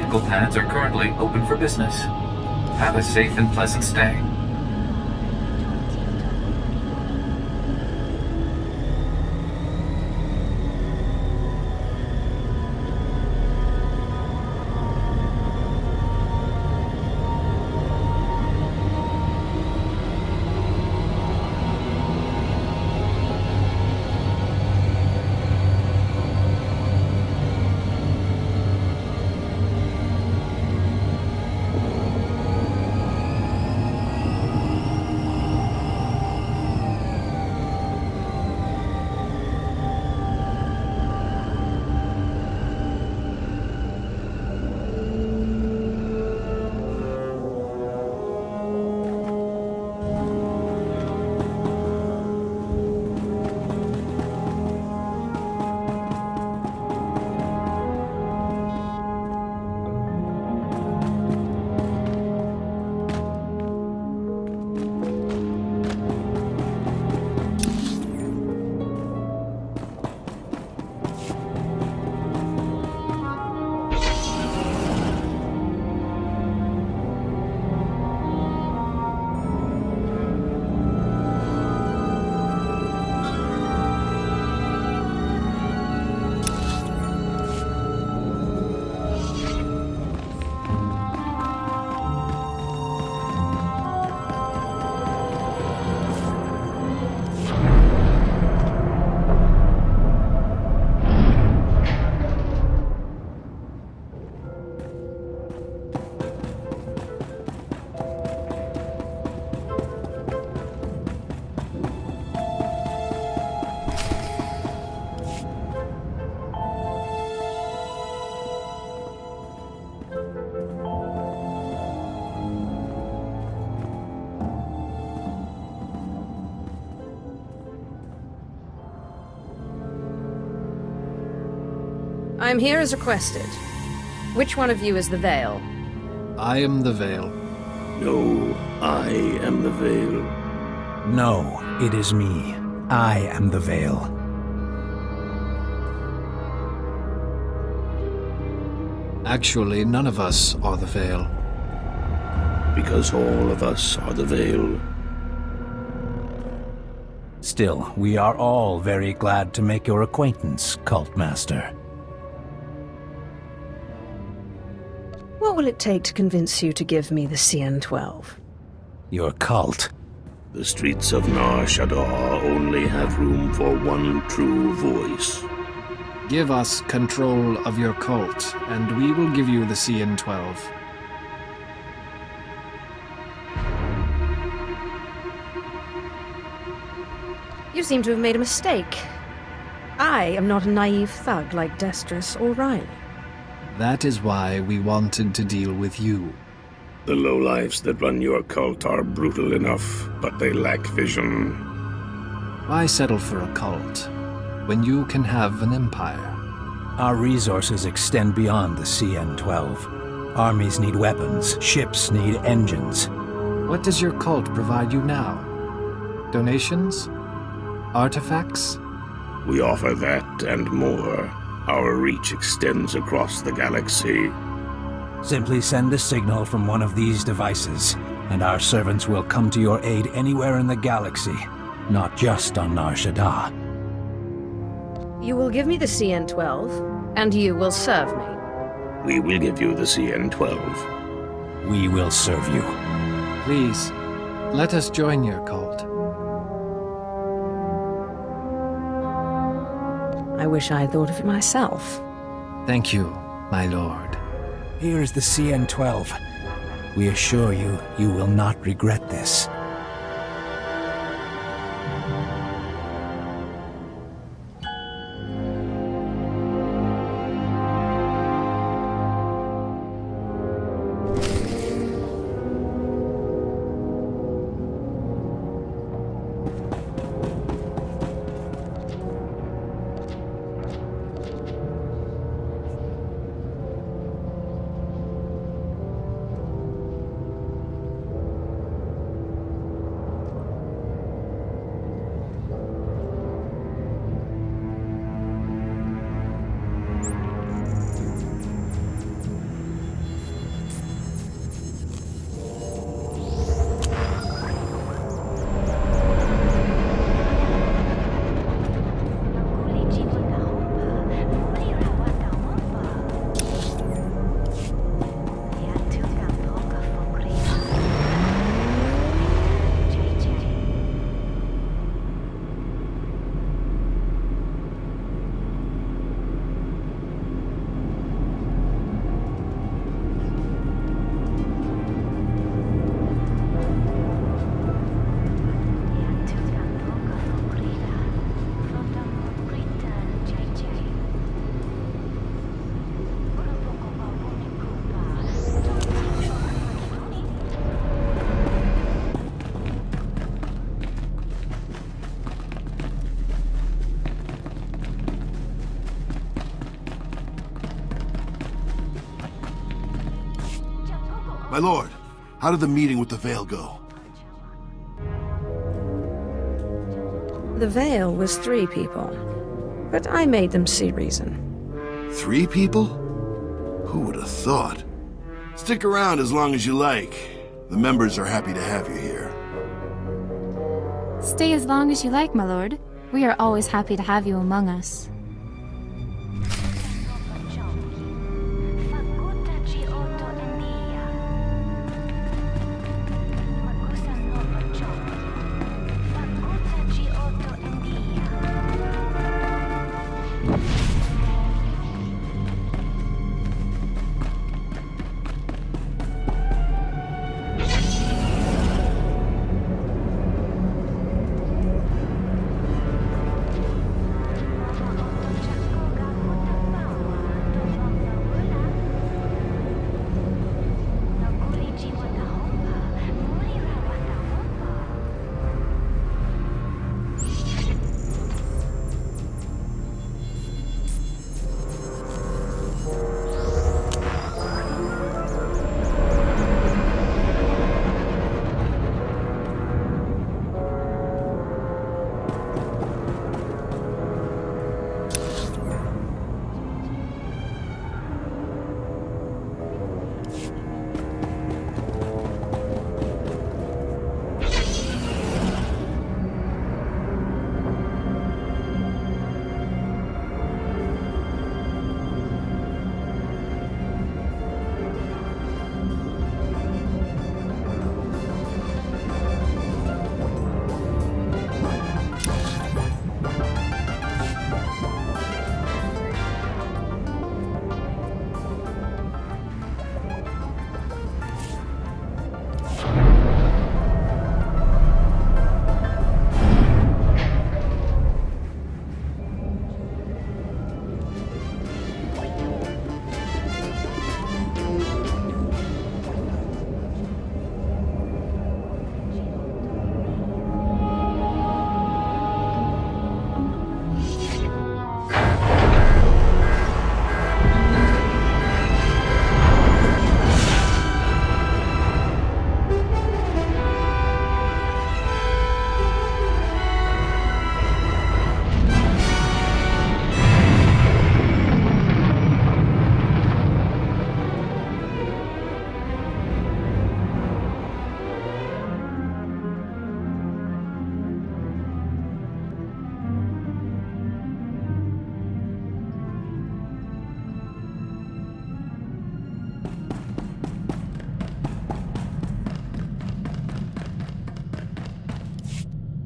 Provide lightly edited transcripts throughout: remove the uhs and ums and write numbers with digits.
medical pads are currently open for business. Have a safe and pleasant stay. I am here as requested. Which one of you is the Veil? I am the Veil. No, I am the Veil. No, it is me. I am the Veil. Actually, none of us are the Veil. Because all of us are the Veil. Still, we are all very glad to make your acquaintance, Cult Master. What will it take to convince you to give me the CN12? Your cult. The streets of Nar Shaddaa only have room for one true voice. Give us control of your cult, and we will give you the CN12. You seem to have made a mistake. I am not a naive thug like Destris or Riley. That is why we wanted to deal with you. The lowlifes that run your cult are brutal enough, but they lack vision. Why settle for a cult when you can have an empire? Our resources extend beyond the CN12. Armies need weapons, ships need engines. What does your cult provide you now? Donations? Artifacts? We offer that and more. Our reach extends across the galaxy. Simply send a signal from one of these devices, and our servants will come to your aid anywhere in the galaxy, not just on Nar Shaddaa. You will give me the CN12, and you will serve me. We will give you the CN12. We will serve you. Please, let us join your cult. I wish I had thought of it myself. Thank you, my lord. Here is the CN12. We assure you, you will not regret this. My lord, how did the meeting with the Veil go? The Veil was 3 people, but I made them see reason. 3 people? Who would have thought? Stick around as long as you like. The members are happy to have you here. Stay as long as you like, my lord. We are always happy to have you among us.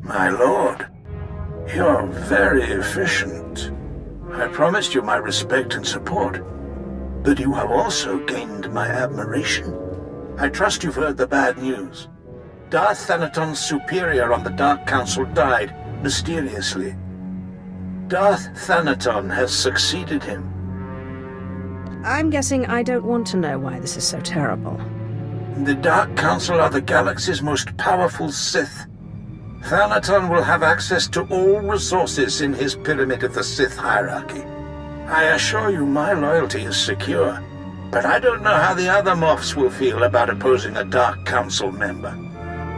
My lord, you're very efficient. I promised you my respect and support, but you have also gained my admiration. I trust you've heard the bad news. Darth Thanaton's superior on the Dark Council died mysteriously. Darth Thanaton has succeeded him. I'm guessing I don't want to know why this is so terrible. The Dark Council are the galaxy's most powerful Sith. Thanaton will have access to all resources in his pyramid of the Sith hierarchy. I assure you my loyalty is secure, but I don't know how the other Moffs will feel about opposing a Dark Council member.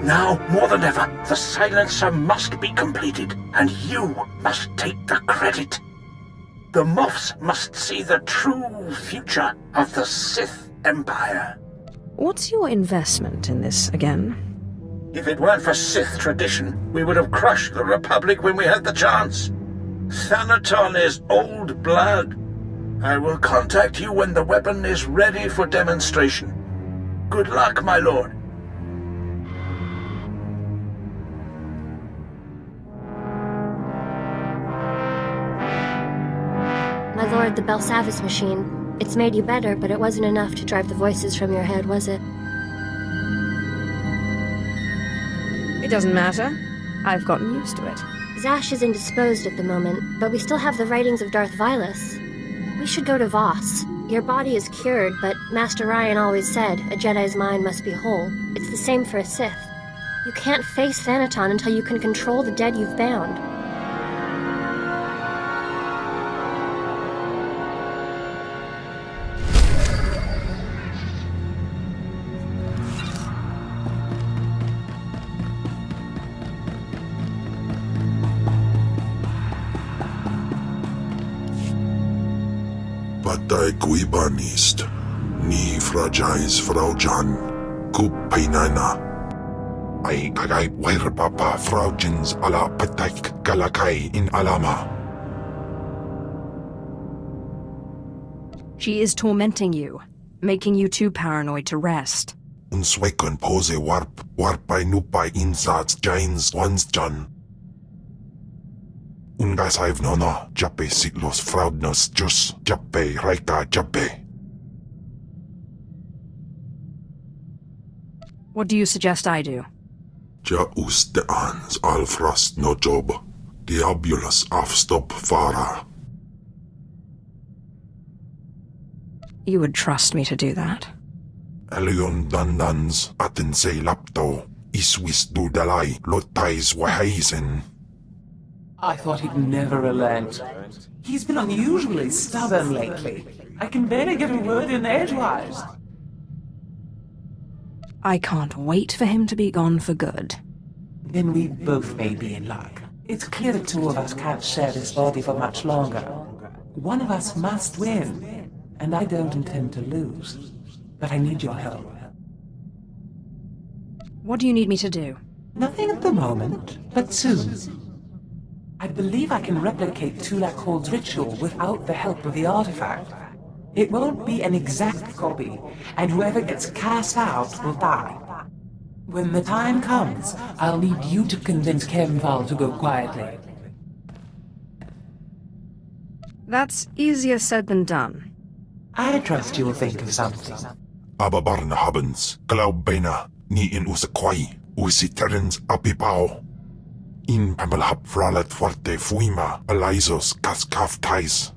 Now, more than ever, the silencer must be completed, and you must take the credit. The Moffs must see the true future of the Sith Empire. What's your investment in this again? If it weren't for Sith tradition, we would have crushed the Republic when we had the chance. Thanaton is old blood. I will contact you when the weapon is ready for demonstration. Good luck, my lord. My lord, the Belsavis machine. It's made you better, but it wasn't enough to drive the voices from your head, was it? It doesn't matter. I've gotten used to it. Zash is indisposed at the moment, but we still have the writings of Darth Vilas. We should go to Voss. Your body is cured, but Master Ryan always said a Jedi's mind must be whole. It's the same for a Sith. You can't face Thanaton until you can control the dead you've bound. Patay kuibanist. Ni fragile fraujan. Kupainana. Ay kagay wair papa fraujins ala patay galakay in alama. She is tormenting you, making you too paranoid to rest. Unswekon pose warpay nupay insats jains ones jan. Ungasayv nono, jape siglos fraudnos jus, jape raika jape. What do you suggest I do? Ja usteans alfrost no job, diabulus afstop fara. You would trust me to do that? Elion dandans atense lapto, iswis dudalai lotais wahaisen. I thought he'd never relent. He's been unusually stubborn lately. I can barely get a word in edgewise. I can't wait for him to be gone for good. Then we both may be in luck. It's clear the two of us can't share this body for much longer. One of us must win, and I don't intend to lose. But I need your help. What do you need me to do? Nothing at the moment, but soon. I believe I can replicate Tulak ritual without the help of the artifact. It won't be an exact copy, and whoever gets cast out will die. When the time comes, I'll need you to convince Kemval to go quietly. That's easier said than done. I trust you'll think of something. Ababarna habens, glaubena, ni in usakwai, usiterens apipao. In pamalhap fralet forte fuima, alaisos kaskaf tais.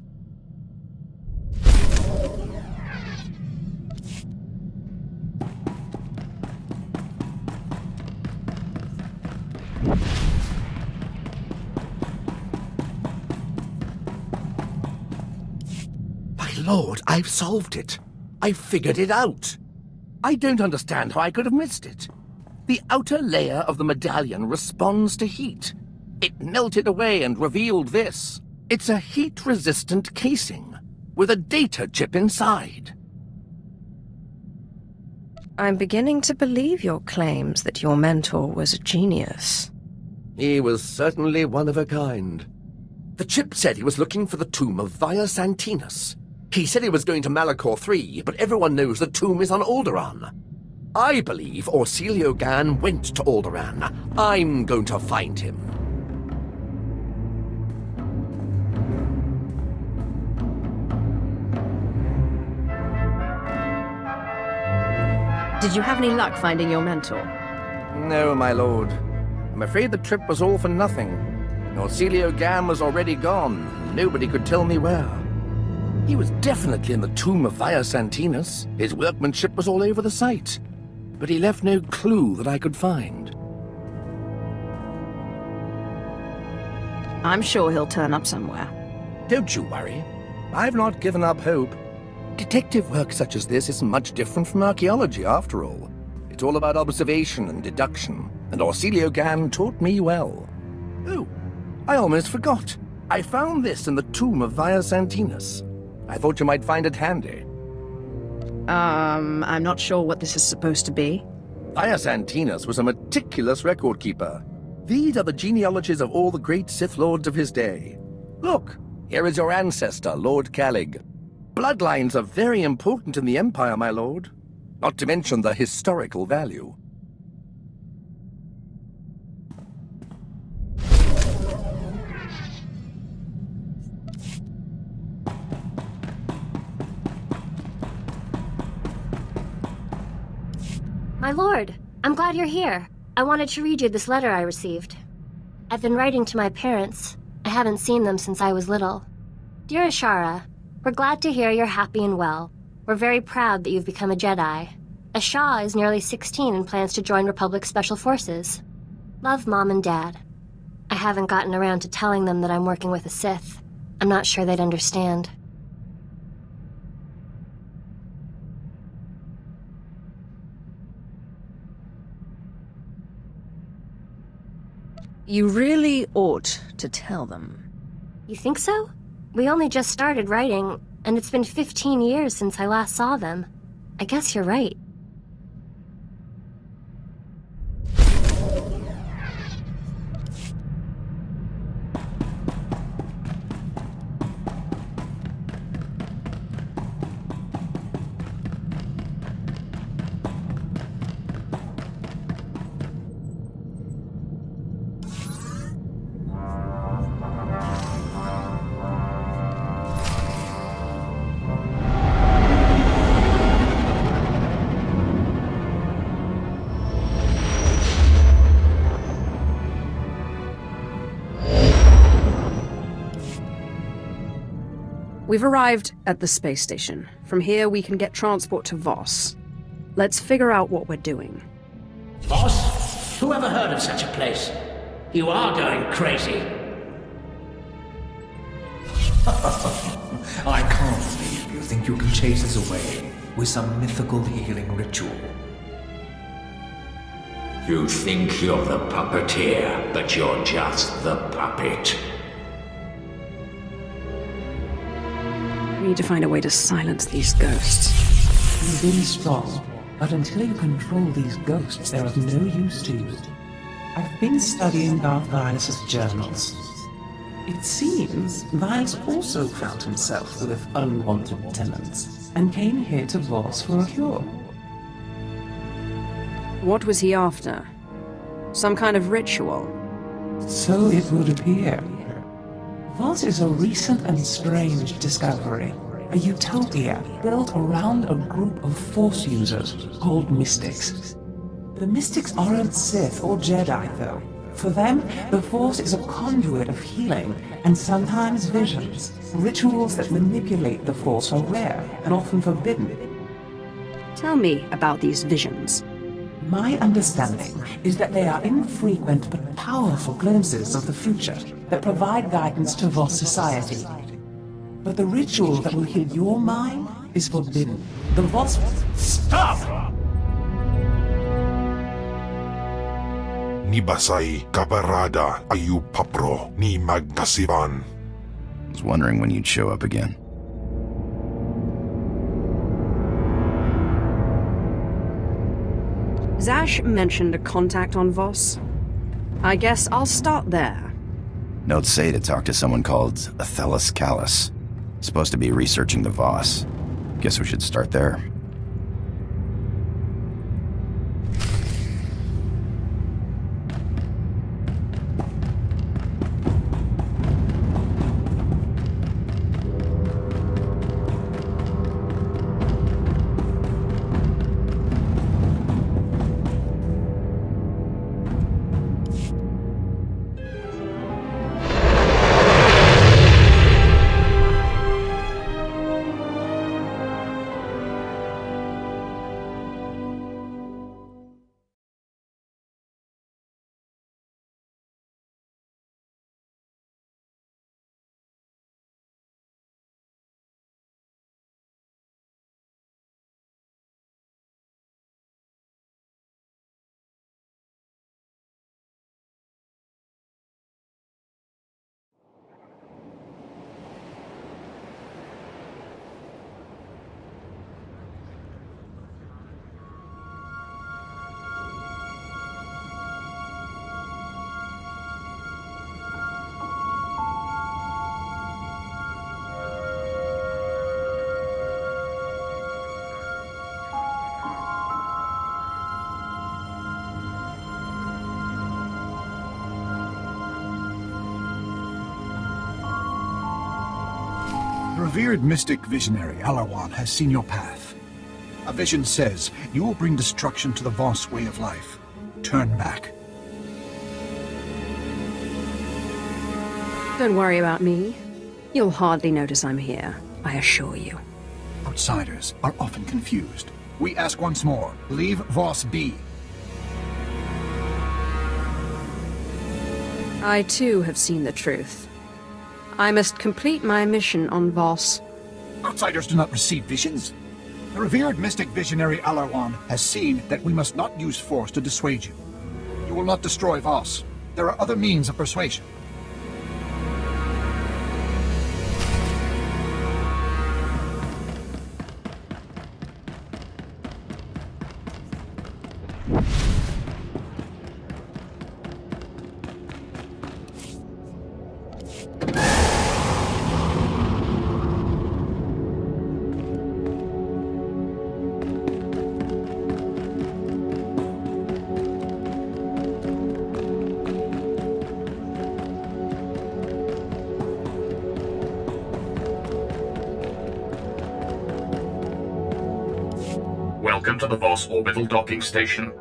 My lord, I've solved it. I've figured it out. I don't understand how I could have missed it. The outer layer of the medallion responds to heat. It melted away and revealed this. It's a heat-resistant casing, with a data chip inside. I'm beginning to believe your claims that your mentor was a genius. He was certainly one of a kind. The chip said he was looking for the tomb of Via Santinus. He said he was going to Malachor III, but everyone knows the tomb is on Alderaan. I believe Orsilio Gan went to Alderaan. I'm going to find him. Did you have any luck finding your mentor? No, my lord. I'm afraid the trip was all for nothing. Orsilio Gan was already gone. Nobody could tell me where. He was definitely in the tomb of Via Santinus. His workmanship was all over the site. But he left no clue that I could find. I'm sure he'll turn up somewhere. Don't you worry. I've not given up hope. Detective work such as this is much different from archaeology, after all. It's all about observation and deduction, and Orsilio Gan taught me well. Oh, I almost forgot. I found this in the tomb of Via Santinus. I thought you might find it handy. I'm not sure what this is supposed to be. Via Santinus was a meticulous record keeper. These are the genealogies of all the great Sith Lords of his day. Look, here is your ancestor, Lord Calig. Bloodlines are very important in the Empire, my lord. Not to mention the historical value. My lord, I'm glad you're here. I wanted to read you this letter I received. I've been writing to my parents. I haven't seen them since I was little. Dear Ashara, we're glad to hear you're happy and well. We're very proud that you've become a Jedi. Asha is nearly 16 and plans to join Republic Special Forces. Love, Mom and Dad. I haven't gotten around to telling them that I'm working with a Sith. I'm not sure they'd understand. You really ought to tell them. You think so? We only just started writing. And it's been 15 years since I last saw them. I guess you're right. We've arrived at the space station. From here, we can get transport to Voss. Let's figure out what we're doing. Voss? Who ever heard of such a place? You are going crazy. I can't believe you think you can chase us away with some mythical healing ritual. You think you're the puppeteer, but you're just the puppet. We need to find a way to silence these ghosts. You've been strong, but until you control these ghosts, they're of no use to you. I've been studying Darth Vilus's journals. It seems Vilus also found himself with unwanted tenants, and came here to Voss for a cure. What was he after? Some kind of ritual? So it would appear. Voss is a recent and strange discovery. A utopia built around a group of Force users called Mystics. The Mystics aren't Sith or Jedi, though. For them, the Force is a conduit of healing and sometimes visions. Rituals that manipulate the Force are rare and often forbidden. Tell me about these visions. My understanding is that they are infrequent but powerful glimpses of the future that provide guidance to Voss society. But the ritual that will heal your mind is forbidden. The Voss... Stop! Ni basay kaparada ayu papro ni magkasiban. I was wondering when you'd show up again. Zash mentioned a contact on Voss. I guess I'll start there. Notes say to talk to someone called Athelis Callus. Supposed to be researching the Voss. Guess we should start there. The revered mystic visionary Alarwan has seen your path. A vision says you will bring destruction to the Voss way of life. Turn back. Don't worry about me. You'll hardly notice I'm here, I assure you. Outsiders are often confused. We ask once more, leave Voss be. I too have seen the truth. I must complete my mission on Voss. Outsiders do not receive visions. The revered mystic visionary Alarwan has seen that we must not use force to dissuade you. You will not destroy Voss. There are other means of persuasion. Welcome to the Voss Orbital Docking Station.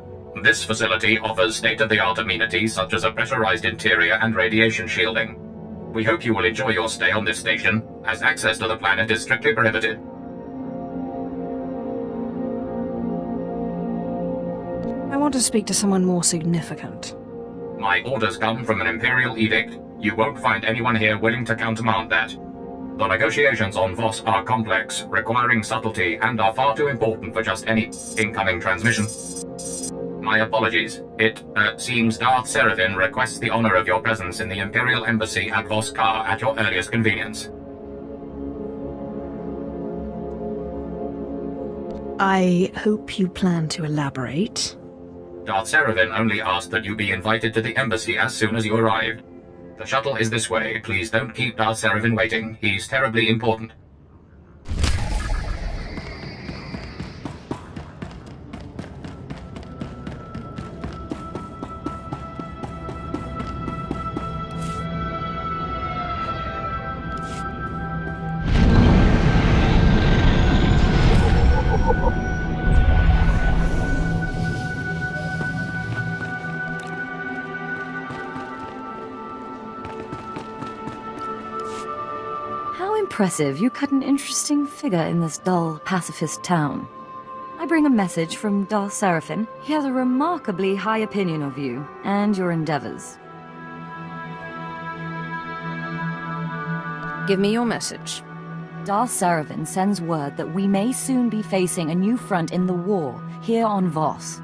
This facility offers state-of-the-art amenities such as a pressurized interior and radiation shielding. We hope you will enjoy your stay on this station, as access to the planet is strictly prohibited. I want to speak to someone more significant. My orders come from an Imperial edict. You won't find anyone here willing to countermand that. The negotiations on Voss are complex, requiring subtlety, and are far too important for just any incoming transmission. My apologies. It seems Darth Seraphim requests the honor of your presence in the Imperial Embassy at Voss Car at your earliest convenience. I hope you plan to elaborate. Darth Seraphim only asked that you be invited to the embassy as soon as you arrived. The shuttle is this way. Please don't keep Darth Seraphim waiting. He's terribly important. Impressive. You cut an interesting figure in this dull, pacifist town. I bring a message from Darth Seraphim. He has a remarkably high opinion of you and your endeavors. Give me your message. Darth Seraphim sends word that we may soon be facing a new front in the war here on Voss.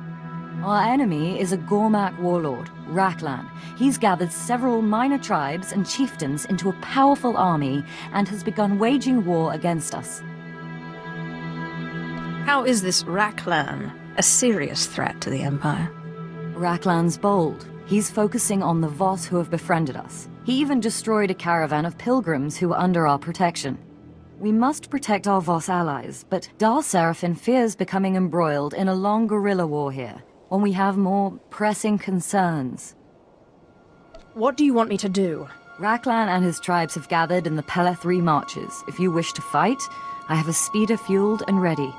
Our enemy is a Gormak warlord, Raklan. He's gathered several minor tribes and chieftains into a powerful army and has begun waging war against us. How is this Raklan a serious threat to the Empire? Raklan's bold. He's focusing on the Voss who have befriended us. He even destroyed a caravan of pilgrims who were under our protection. We must protect our Voss allies, but Darth Seraphim fears becoming embroiled in a long guerrilla war here, when we have more pressing concerns. What do you want me to do? Raklan and his tribes have gathered in the Pella 3 marches. If you wish to fight, I have a speeder fueled and ready.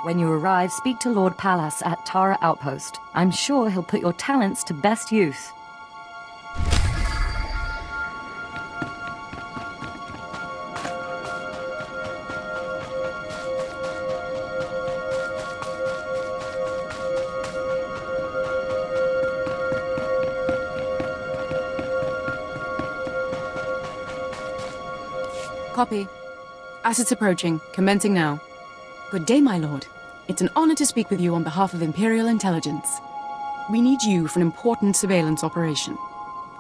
When you arrive, speak to Lord Pallas at Tara Outpost. I'm sure he'll put your talents to best use. Copy. Assets approaching. Commencing now. Good day, my lord. It's an honor to speak with you on behalf of Imperial Intelligence. We need you for an important surveillance operation.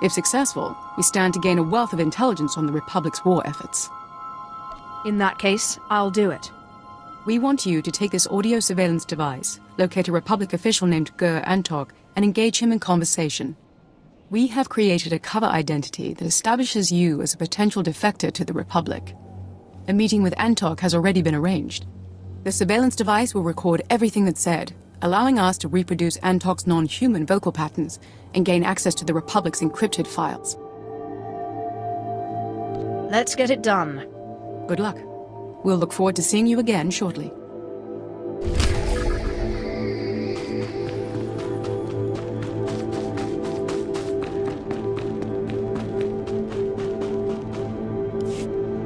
If successful, we stand to gain a wealth of intelligence on the Republic's war efforts. In that case, I'll do it. We want you to take this audio surveillance device, locate a Republic official named Gur Antog, and engage him in conversation. We have created a cover identity that establishes you as a potential defector to the Republic. A meeting with Antog has already been arranged. The surveillance device will record everything that's said, allowing us to reproduce Antog's non-human vocal patterns and gain access to the Republic's encrypted files. Let's get it done. Good luck. We'll look forward to seeing you again shortly.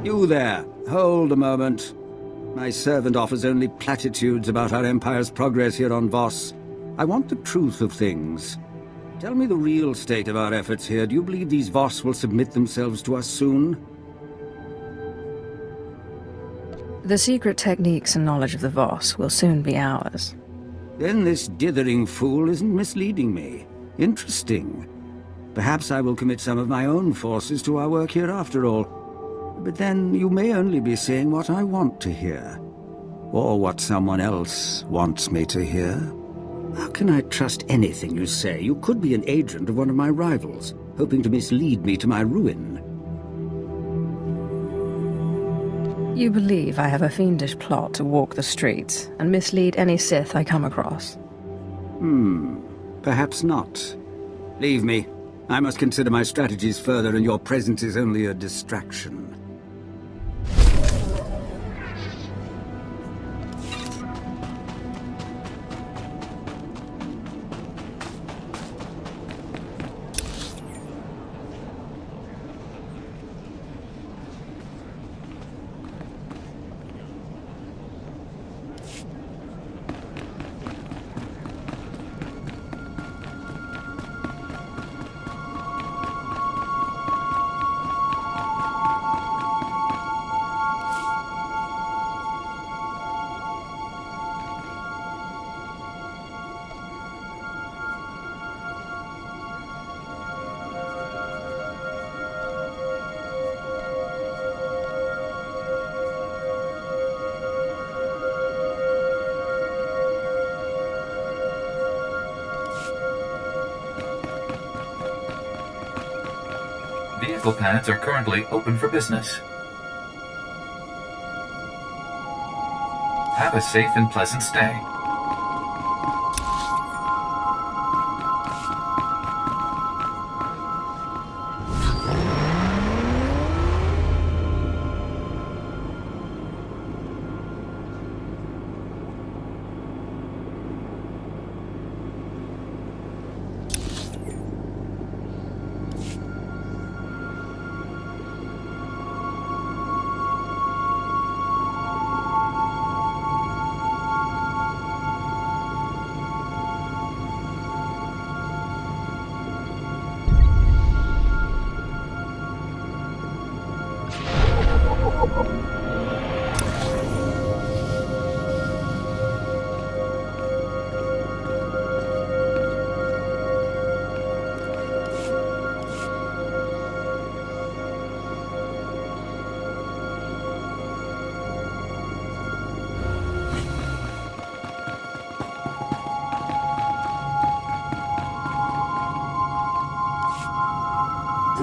You there. Hold a moment. My servant offers only platitudes about our Empire's progress here on Voss. I want the truth of things. Tell me the real state of our efforts here. Do you believe these Voss will submit themselves to us soon? The secret techniques and knowledge of the Voss will soon be ours. Then this dithering fool isn't misleading me. Interesting. Perhaps I will commit some of my own forces to our work here after all. But then you may only be saying what I want to hear. Or what someone else wants me to hear. How can I trust anything you say? You could be an agent of one of my rivals, hoping to mislead me to my ruin. You believe I have a fiendish plot to walk the streets and mislead any Sith I come across? Perhaps not. Leave me. I must consider my strategies further, and your presence is only a distraction. Vehicle pads are currently open for business. Have a safe and pleasant stay.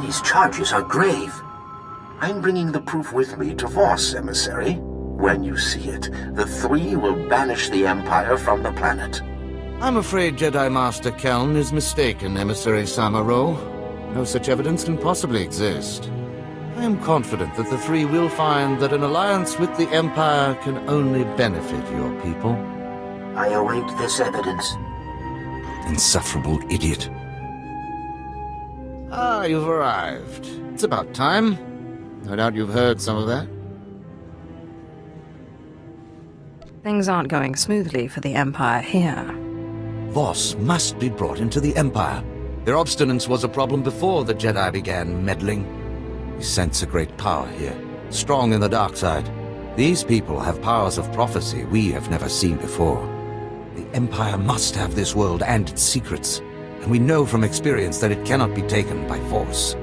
These charges are grave. I'm bringing the proof with me to Voss, emissary. When you see it, the three will banish the Empire from the planet. I'm afraid Jedi Master Keln is mistaken, Emissary Samaro. No such evidence can possibly exist. I am confident that the three will find that an alliance with the Empire can only benefit your people. I await this evidence. Insufferable idiot. Ah, you've arrived. It's about time. No doubt you've heard some of that. Things aren't going smoothly for the Empire here. Voss must be brought into the Empire. Their obstinance was a problem before the Jedi began meddling. We sense a great power here, strong in the dark side. These people have powers of prophecy we have never seen before. The Empire must have this world and its secrets, and we know from experience that it cannot be taken by force.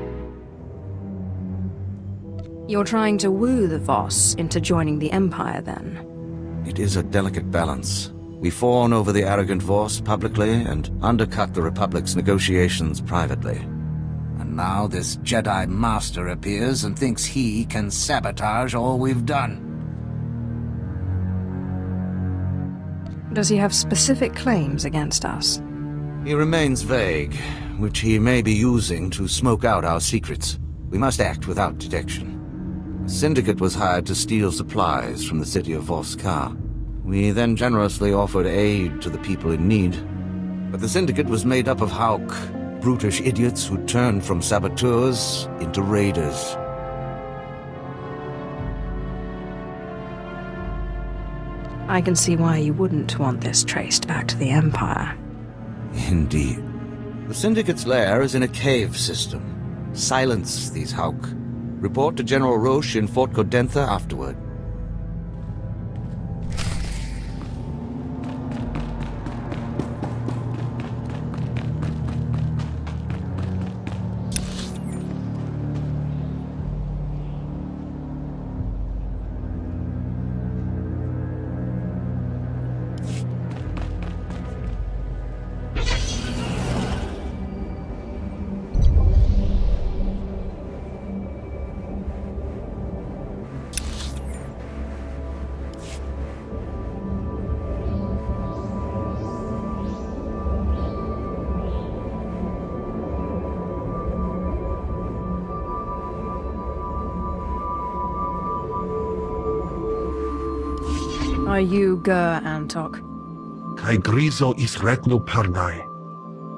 You're trying to woo the Voss into joining the Empire, then? It is a delicate balance. We fawn over the arrogant Voss publicly and undercut the Republic's negotiations privately. And now this Jedi Master appears and thinks he can sabotage all we've done. Does he have specific claims against us? He remains vague, which he may be using to smoke out our secrets. We must act without detection. A syndicate was hired to steal supplies from the city of Voss-Ka. We then generously offered aid to the people in need. But the syndicate was made up of Hauk, brutish idiots who turned from saboteurs into raiders. I can see why you wouldn't want this traced back to the Empire. Indeed. The syndicate's lair is in a cave system. Silence these Hauk. Report to General Roche in Fort Codentha afterward. Are you Gur Antok? Kai grizo is regnu parnai.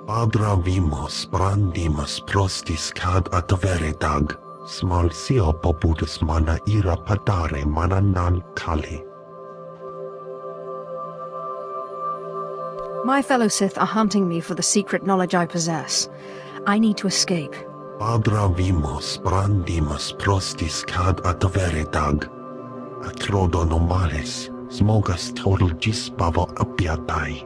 Padra vimos brandimus prostis cad adveredag. Small sio popudus mana ira padare mana nan kali. My fellow Sith are hunting me for the secret knowledge I possess. I need to escape. Padra vimos brandimus prostis cad adveredag. Acrodo nomalis, smogas total gis bavo apiatai.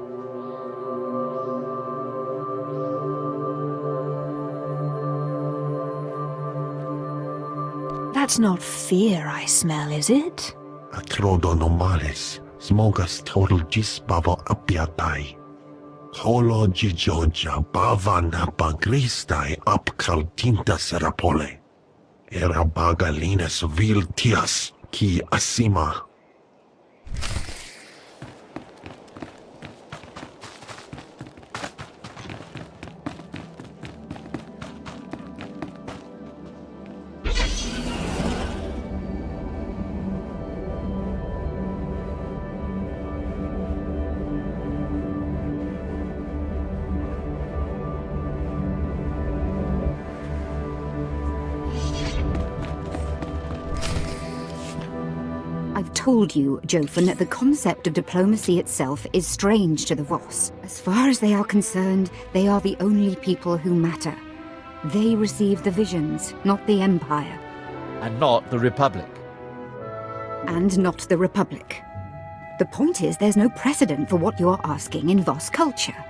That's not fear I smell, is it? Acrodo nomalis, smogas total gis bavo apiatai. Holo gijoja bavana bagristai apkal tintas rapole. Era bagalines vil tias ki asima. I've told you, Jofin, that the concept of diplomacy itself is strange to the Voss. As far as they are concerned, they are the only people who matter. They receive the visions, not the Empire. And not the Republic. And not the Republic. The point is, there's no precedent for what you're asking in Voss culture.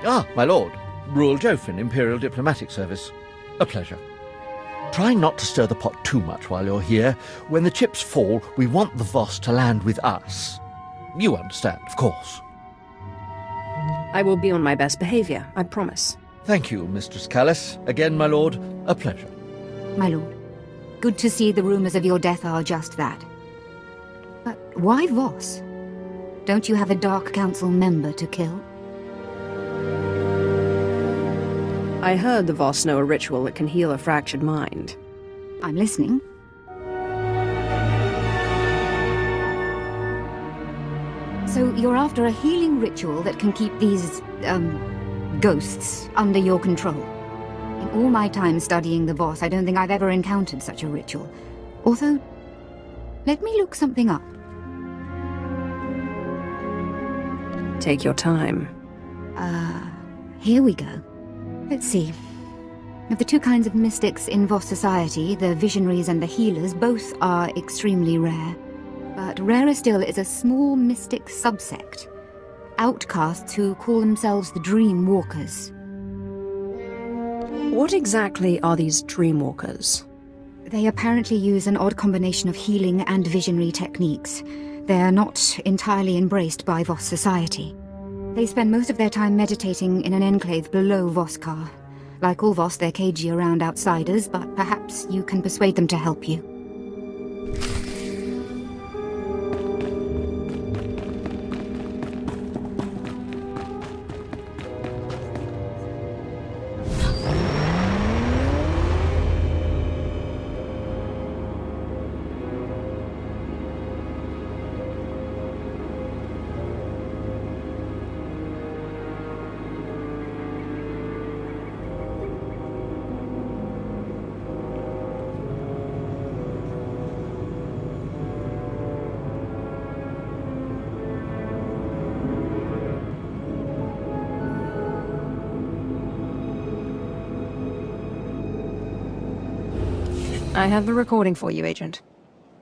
Ah, my lord. Rural Jofin, Imperial Diplomatic Service. A pleasure. Try not to stir the pot too much while you're here. When the chips fall, we want the Voss to land with us. You understand, of course. I will be on my best behavior, I promise. Thank you, Mistress Callis. Again, my lord, a pleasure. My lord, good to see the rumors of your death are just that. But why Voss? Don't you have a Dark Council member to kill? I heard the Voss know a ritual that can heal a fractured mind. I'm listening. So you're after a healing ritual that can keep these, ghosts under your control. In all my time studying the Voss, I don't think I've ever encountered such a ritual. Although, let me look something up. Take your time. Here we go. Let's see. Of the two kinds of mystics in Voss society, the visionaries and the healers, both are extremely rare. But rarer still is a small mystic subsect. Outcasts who call themselves the Dream Walkers. What exactly are these Dream Walkers? They apparently use an odd combination of healing and visionary techniques. They're not entirely embraced by Voss society. They spend most of their time meditating in an enclave below Voskar. Like all Voss, they're cagey around outsiders, but perhaps you can persuade them to help you. I have the recording for you, Agent.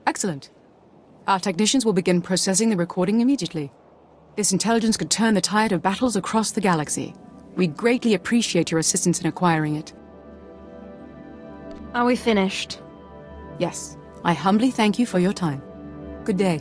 Excellent. Our technicians will begin processing the recording immediately. This intelligence could turn the tide of battles across the galaxy. We greatly appreciate your assistance in acquiring it. Are we finished? Yes. I humbly thank you for your time. Good day.